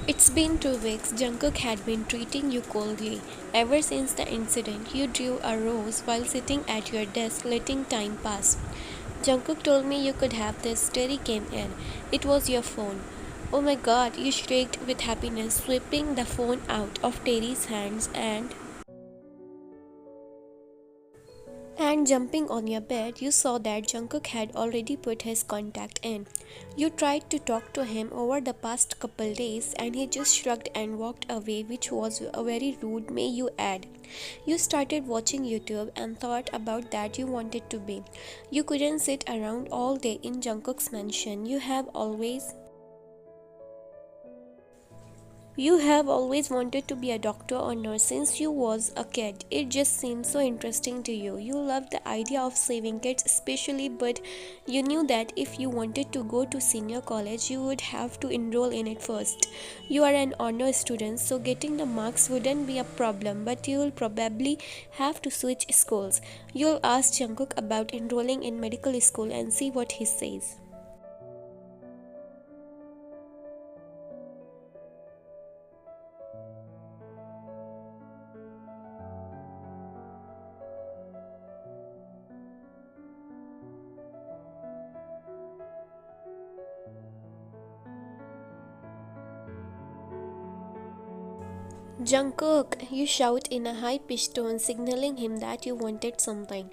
It's been 2 weeks. Jungkook had been treating you coldly. Ever since the incident, you drew a rose while sitting at your desk letting time pass. Jungkook told me you could have this. Terry came in. It was your phone. Oh my god, you shrieked with happiness, sweeping the phone out of Terry's hands and jumping on your bed. You saw that Jungkook had already put his contact in. You tried to talk to him over the past couple days and he just shrugged and walked away, which was a very rude, may you add. You started watching YouTube and thought about that you wanted to be. You couldn't sit around all day in Jungkook's mansion. You have always wanted to be a doctor or nurse since you was a kid. It just seemed so interesting to you. You loved the idea of saving kids especially, but you knew that if you wanted to go to senior college, you would have to enroll in it first. You are an honor student, so getting the marks wouldn't be a problem, but you will probably have to switch schools. You'll ask Jungkook about enrolling in medical school and see what he says. Jungkook, you shout in a high-pitched tone, signaling him that you wanted something.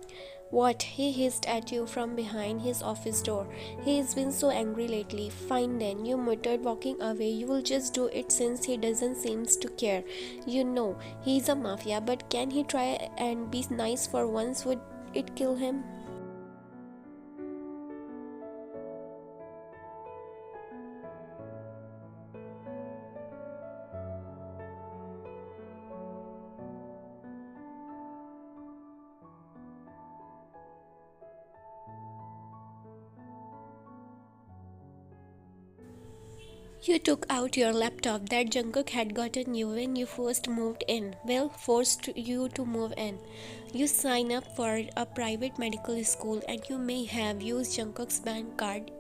What? He hissed at you from behind his office door. He's been so angry lately. Fine then, you muttered, walking away. You will just do it since he doesn't seem to care. You know, he's a mafia, but can he try and be nice for once? Would it kill him? You took out your laptop that Jungkook had gotten you when you first moved in. Well, forced you to move in. You sign up for a private medical school and you may have used Jungkook's bank card,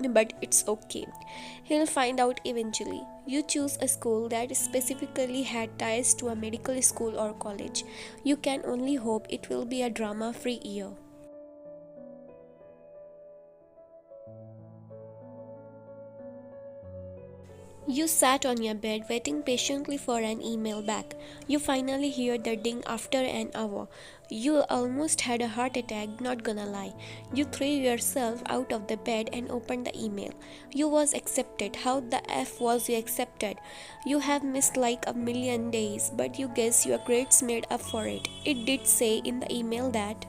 but it's okay. He'll find out eventually. You choose a school that specifically had ties to a medical school or college. You can only hope it will be a drama-free year. You sat on your bed waiting patiently for an email back. You finally hear the ding after an hour. You almost had a heart attack, not gonna lie. You threw yourself out of the bed and opened the email. You was accepted. How the F was you accepted? You have missed like a million days, but you guess your grades made up for it. It did say in the email that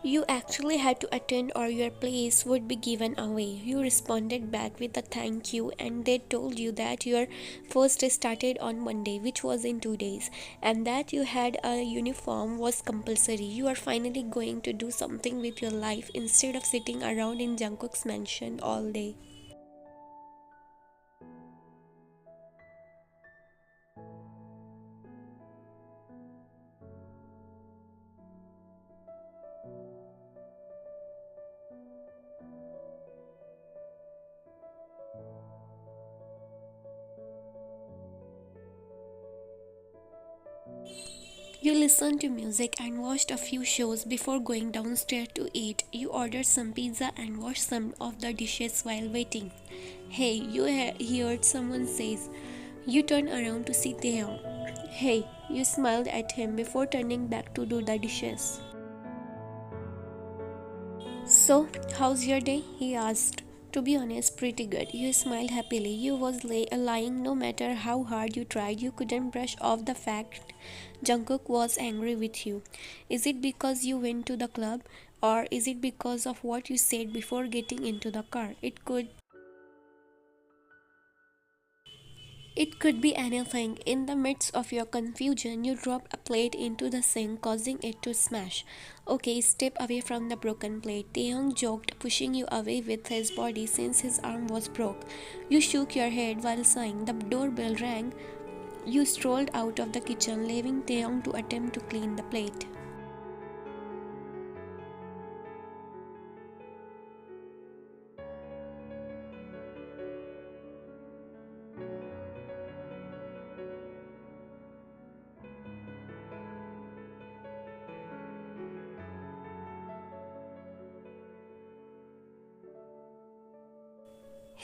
you actually had to attend or your place would be given away. You responded back with a thank you and they told you that your first day started on Monday, which was in 2 days, and that you had a uniform was compulsory. You are finally going to do something with your life instead of sitting around in Jungkook's mansion all day. You listened to music and watched a few shows before going downstairs to eat. You ordered some pizza and washed some of the dishes while waiting. Hey, you heard someone says. You turn around to see Taeyong. Hey, you smiled at him before turning back to do the dishes. So, how's your day? He asked. To be honest, pretty good. You smiled happily. You was lying no matter how hard you tried. You couldn't brush off the fact Jungkook was angry with you. Is it because you went to the club? Or is it because of what you said before getting into the car? It could be anything. In the midst of your confusion, you drop a plate into the sink, causing it to smash. Okay, step away from the broken plate. Taeyong joked, pushing you away with his body since his arm was broke. You shook your head while sighing. The doorbell rang. You strolled out of the kitchen, leaving Taeyong to attempt to clean the plate.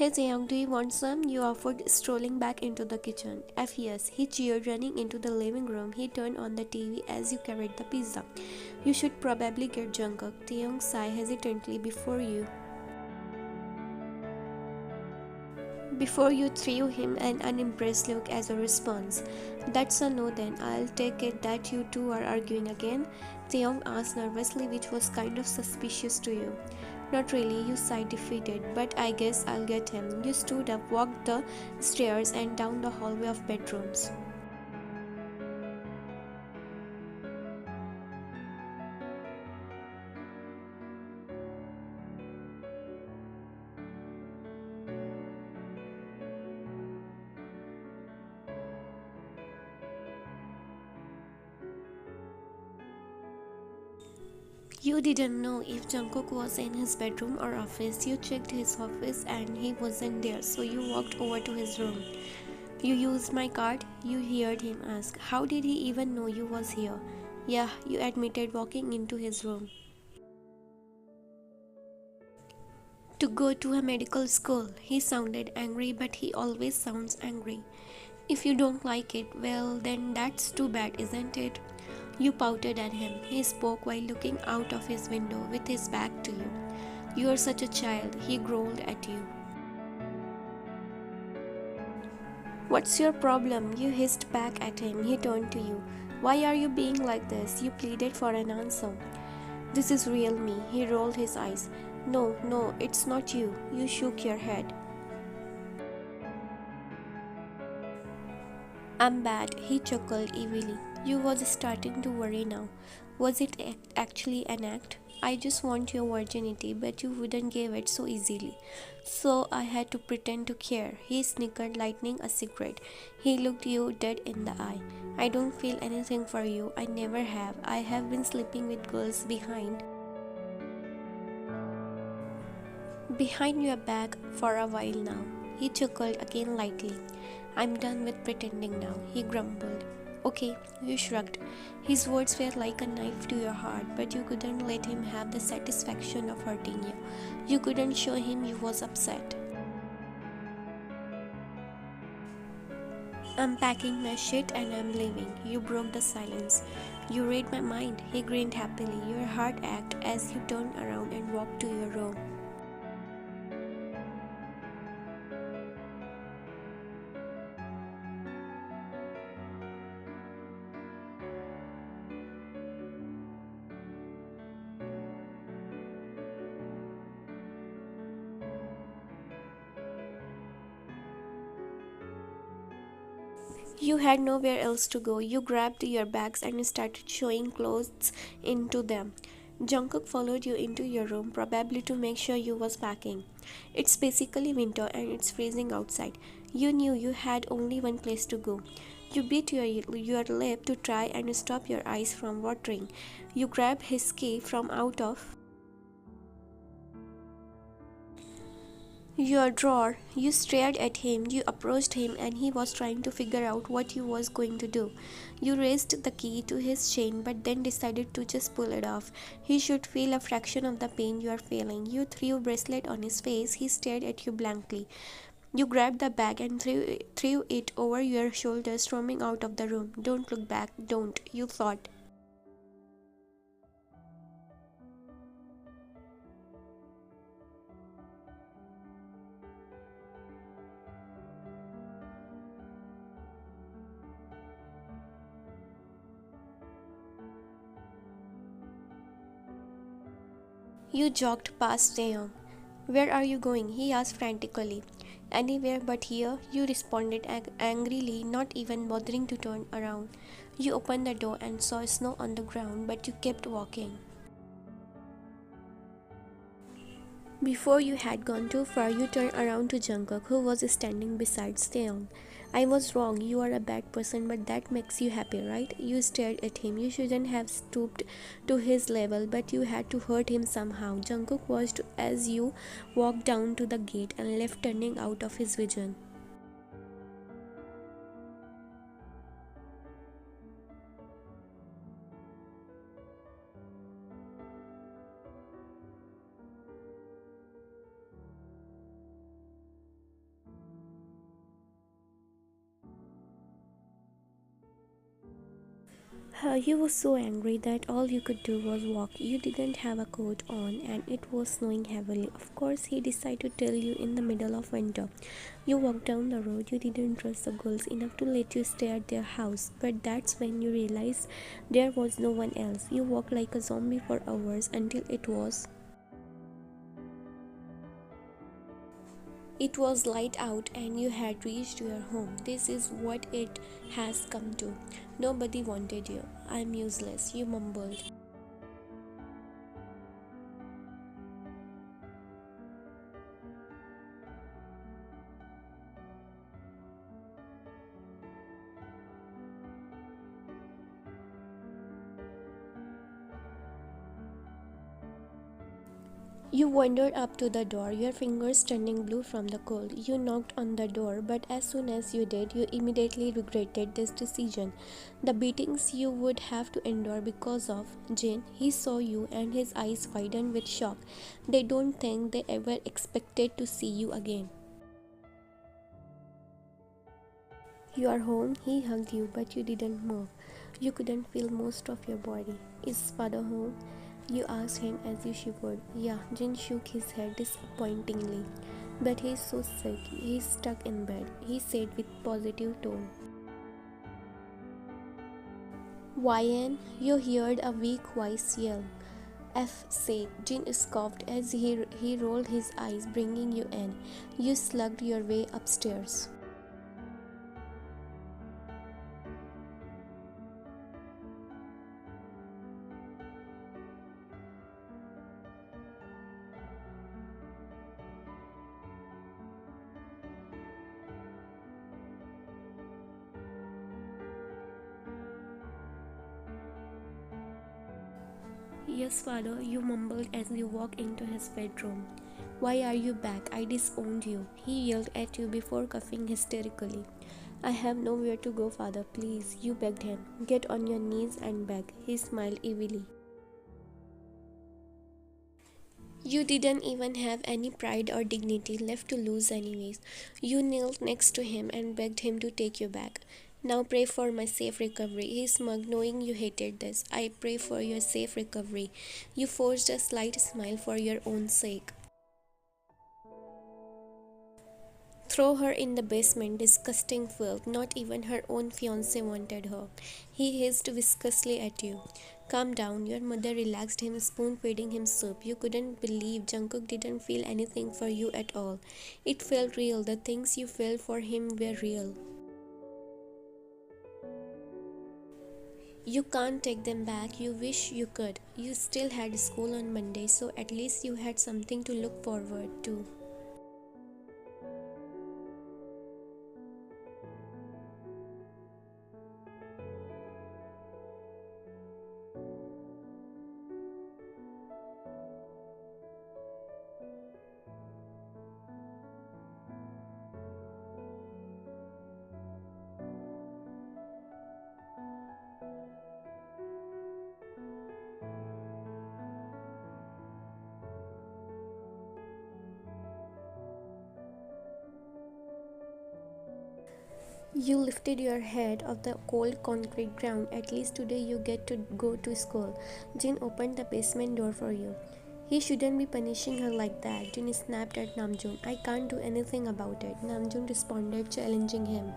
Hey Taeyong, do you want some? You offered, strolling back into the kitchen. F yes, he cheered, running into the living room. He turned on the TV as you carried the pizza. You should probably get Jungkook. Taeyong sighed hesitantly before you threw him an unimpressed look as a response. That's a no then. I'll take it that you two are arguing again? Taeyong asked nervously, which was kind of suspicious to you. Not really, you sighed defeated, but I guess I'll get him. You stood up, walked the stairs and down the hallway of bedrooms. You didn't know if Jungkook was in his bedroom or office. You checked his office and he wasn't there, so you walked over to his room. You used my card? You heard him ask. How did he even know you was here? Yeah, you admitted, walking into his room. To go to a medical school. He sounded angry, but he always sounds angry. If you don't like it, well, then that's too bad, isn't it? You pouted at him. He spoke while looking out of his window with his back to you. You're such a child, he growled at you. What's your problem? You hissed back at him. He turned to you. Why are you being like this? You pleaded for an answer. This is real me. He rolled his eyes. No, no, it's not you. You shook your head. I'm bad, he chuckled evilly. You was starting to worry now. Was it actually an act? I just want your virginity, but you wouldn't give it so easily. So I had to pretend to care. He snickered, lighting a cigarette. He looked you dead in the eye. I don't feel anything for you. I never have. I have been sleeping with girls behind your back for a while now. He chuckled again lightly. I'm done with pretending now, he grumbled. Okay, you shrugged. His words were like a knife to your heart, but you couldn't let him have the satisfaction of hurting you. You couldn't show him you was upset. I'm packing my shit and I'm leaving. You broke the silence. You read my mind, he grinned happily. Your heart ached as you turned around and walked to your room. You had nowhere else to go. You grabbed your bags and started showing clothes into them. Jungkook followed you into your room, probably to make sure you was packing. It's basically winter and it's freezing outside. You knew you had only one place to go. You bit your lip to try and stop your eyes from watering. You grabbed his key from out of your drawer. You stared at him, you approached him, and he was trying to figure out what you was going to do. You raised the key to his chain, but then decided to just pull it off. He should feel a fraction of the pain you are feeling. You threw a bracelet on his face. He stared at you blankly. You grabbed the bag and threw it over your shoulder, storming out of the room. Don't look back, don't, you thought. You jogged past Taeyong. Where are you going? He asked frantically. Anywhere but here, you responded angrily, not even bothering to turn around. You opened the door and saw snow on the ground, but you kept walking. Before you had gone too far, you turned around to Jungkook, who was standing beside Taeyong. I was wrong, you are a bad person, but that makes you happy, right? You stared at him. You shouldn't have stooped to his level, but you had to hurt him somehow. Jungkook watched as you walked down to the gate and left, turning out of his vision. You were so angry that all you could do was walk. You didn't have a coat on and it was snowing heavily. Of course, he decided to tell you in the middle of winter. You walked down the road. You didn't trust the girls enough to let you stay at their house. But that's when you realized there was no one else. You walked like a zombie for hours until it was light out and you had reached your home. This is what it has come to. Nobody wanted you. I'm useless, you mumbled. You wandered up to the door, your fingers turning blue from the cold. You knocked on the door, but as soon as you did, you immediately regretted this decision. The beatings you would have to endure because of Jin. He saw you and his eyes widened with shock. They don't think they ever expected to see you again. You are home, he hugged you, but you didn't move. You couldn't feel most of your body. Is father home? You asked him as you shivered. Yeah, Jin shook his head disappointingly. But he's so sick, he's stuck in bed, he said with positive tone. YN, you heard a weak voice yell. F sake, Jin scoffed as he rolled his eyes, bringing you in. You slugged your way upstairs. Yes, father, you mumbled as you walked into his bedroom. Why are you back? I disowned you. He yelled at you before coughing hysterically. I have nowhere to go, father, please, you begged him. Get on your knees and beg. He smiled evilly. You didn't even have any pride or dignity left to lose, anyways. You knelt next to him and begged him to take you back. Now pray for my safe recovery. He smiled, knowing you hated this. I pray for your safe recovery. You forced a slight smile for your own sake. Throw her in the basement, disgusting filth. Not even her own fiance wanted her. He hissed viscously at you. Calm down. Your mother relaxed him, spoon feeding him soup. You couldn't believe Jungkook didn't feel anything for you at all. It felt real. The things you felt for him were real. You can't take them back. You wish you could. You still had school on Monday, so at least you had something to look forward to. You lifted your head off the cold concrete ground. At least today you get to go to school. Jin opened the basement door for you. He shouldn't be punishing her like that. Jin snapped at Namjoon. I can't do anything about it. Namjoon responded, challenging him.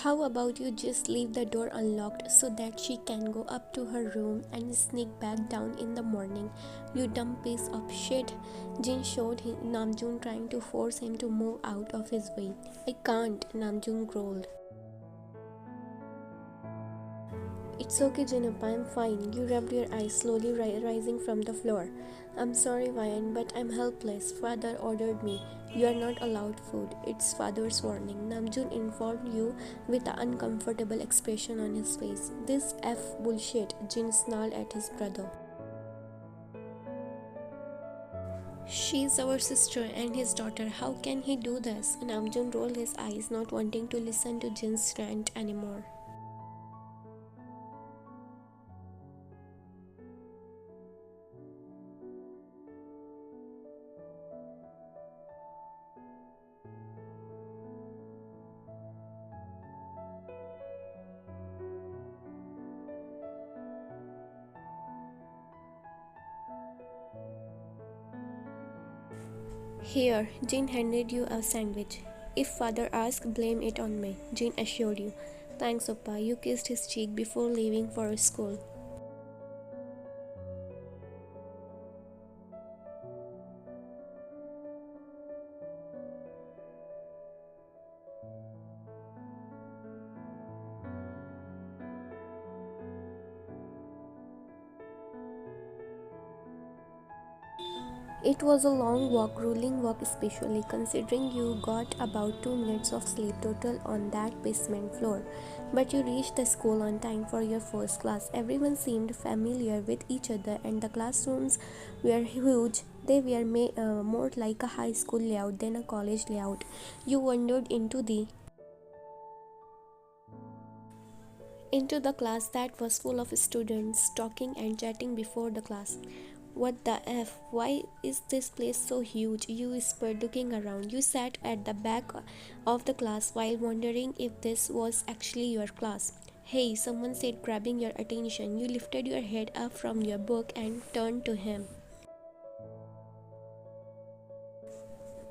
How about you just leave the door unlocked so that she can go up to her room and sneak back down in the morning? You dumb piece of shit. Jin showed Namjoon, trying to force him to move out of his way. I can't, Namjoon growled. It's okay, Jinappa, I'm fine. You rubbed your eyes, slowly rising from the floor. I'm sorry, Vian, but I'm helpless. Father ordered me. You are not allowed food. It's father's warning. Namjoon informed you with an uncomfortable expression on his face. This F bullshit, Jin snarled at his brother. She's our sister and his daughter. How can he do this? Namjoon rolled his eyes, not wanting to listen to Jin's rant anymore. Here, Jane handed you a sandwich. If father asks, blame it on me, Jane assured you. Thanks, Oppa. You kissed his cheek before leaving for school. It was a long walk, grueling walk especially, considering you got about 2 minutes of sleep total on that basement floor. But you reached the school on time for your first class. Everyone seemed familiar with each other, and the classrooms were huge. They were more like a high school layout than a college layout. You wandered into the class that was full of students talking and chatting before the class. What the F? Why is this place so huge? You whispered, looking around. You sat at the back of the class while wondering if this was actually your class. Hey, someone said, grabbing your attention. You lifted your head up from your book and turned to him.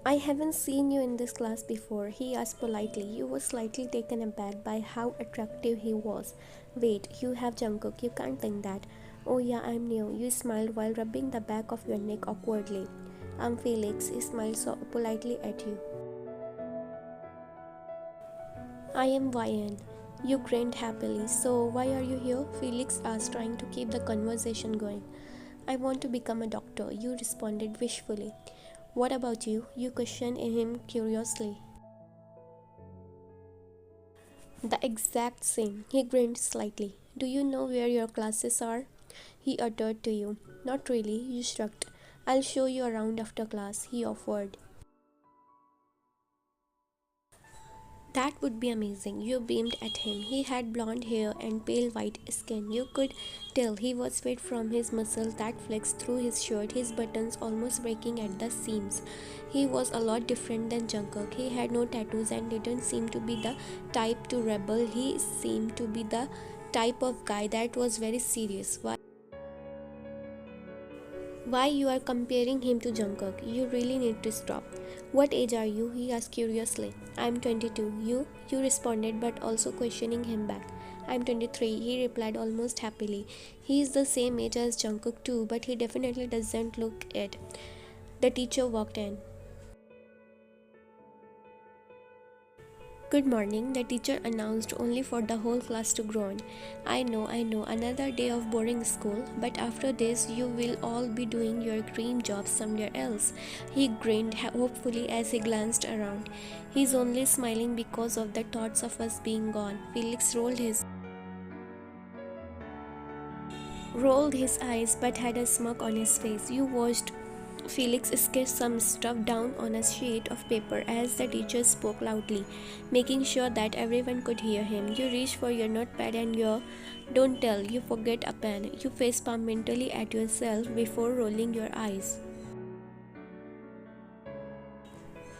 I haven't seen you in this class before, he asked politely. You were slightly taken aback by how attractive he was. Wait, you have Jungkook, you can't think that. Oh yeah, I'm new. You smiled while rubbing the back of your neck awkwardly. I'm Felix, he smiled so politely at you. I am YN. You grinned happily. So why are you here? Felix asked, trying to keep the conversation going. I want to become a doctor, you responded wishfully. What about you? You questioned him curiously. The exact same. He grinned slightly. Do you know where your classes are? He uttered to you. Not really, you shrugged. I'll show you around after class, he offered. That would be amazing. You beamed at him. He had blonde hair and pale white skin. You could tell he was fit from his muscles that flexed through his shirt, his buttons almost breaking at the seams. He was a lot different than Jungkook. He had no tattoos and didn't seem to be the type to rebel. He seemed to be the type of guy that was very serious. Why you are comparing him to Jungkook? You really need to stop. What age are you? He asked curiously. I'm 22. You responded, but also questioning him back. I'm 23, he replied almost happily. He is the same age as Jungkook too, but he definitely doesn't look it. The teacher walked in. Good morning, the teacher announced, only for the whole class to groan. I know, another day of boring school, but after this you will all be doing your dream job somewhere else. He grinned hopefully as he glanced around. He's only smiling because of the thoughts of us being gone. Felix rolled his eyes but had a smirk on his face. You watched Felix sketched some stuff down on a sheet of paper as the teacher spoke loudly, making sure that everyone could hear him. You reached for your notepad and don't tell, you forget a pen. You facepalm mentally at yourself before rolling your eyes.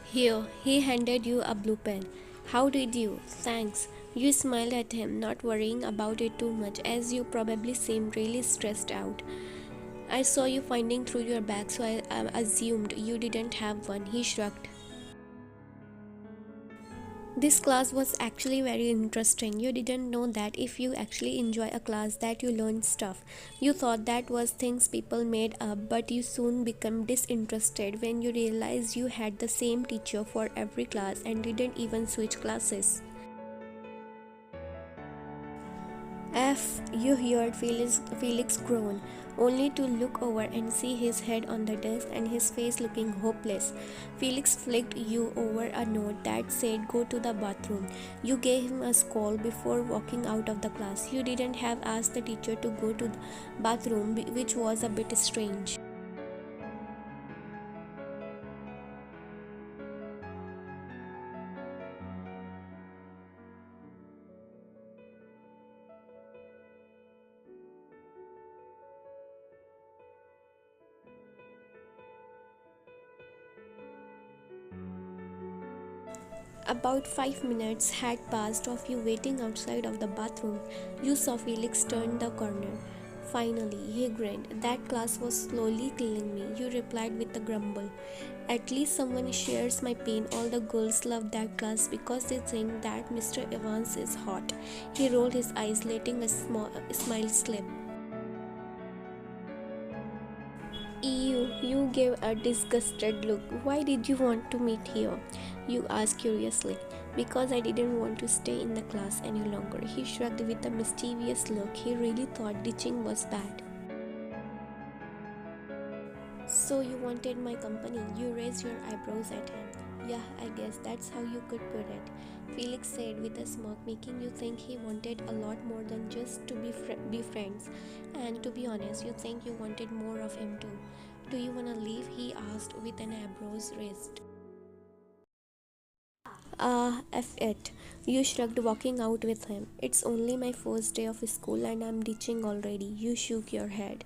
Here, he handed you a blue pen. How did you? Thanks. You smiled at him, not worrying about it too much, as you probably seemed really stressed out. I saw you finding through your bag, so I assumed you didn't have one. He shrugged. This class was actually very interesting. You didn't know that if you actually enjoy a class that you learn stuff. You thought that was things people made up, but you soon become disinterested when you realized you had the same teacher for every class and didn't even switch classes. F, you heard Felix groan, only to look over and see his head on the desk and his face looking hopeless. Felix flicked you over a note that said go to the bathroom. You gave him a scold before walking out of the class. You didn't have asked the teacher to go to the bathroom, which was a bit strange. About 5 minutes had passed of you waiting outside of the bathroom. You saw Felix turn the corner. Finally, he grinned. That class was slowly killing me. You replied with a grumble. At least someone shares my pain. All the girls love that class because they think that Mr. Evans is hot. He rolled his eyes, letting a smile slip. You gave a disgusted look. Why did you want to meet here? You asked curiously. Because I didn't want to stay in the class any longer. He shrugged with a mischievous look. He really thought ditching was bad. So you wanted my company? You raised your eyebrows at him. Yeah, I guess that's how you could put it. Felix said with a smirk, making you think he wanted a lot more than just to be friends. And to be honest, you think you wanted more of him too. Do you wanna leave? He asked with an eyebrows raised. Ah, F it. You shrugged, walking out with him. It's only my first day of school and I'm ditching already. You shook your head.